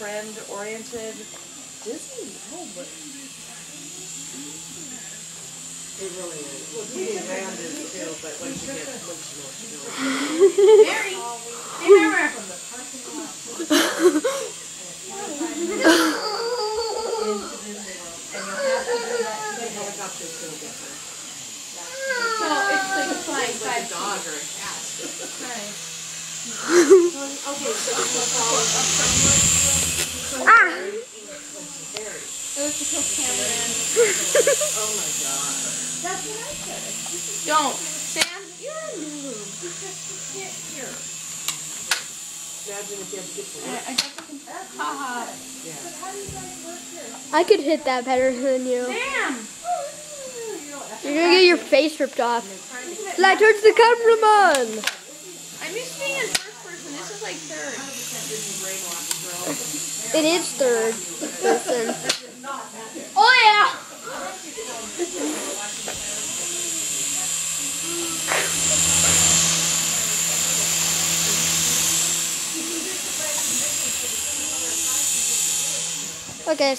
friend-oriented Disney world. It really is. Well, Disneyland is too, but once you know what you know. Mary, remember. Helicopter's still different. So it's like a flying It's like a dog or a cat. Right. Okay, so this is all It was to kill Cameron. oh my god. That's what I said. Don't. Sam, you're a noob. You can't hear. Imagine if you had to get to work. I got the control. Haha. Yeah. But how do you guys work here? I could hit that better than you. Sam! You're gonna get your face ripped off. Fly towards the cameraman! I'm used to being in first person. This is like third. It is third person. Oh yeah! Okay.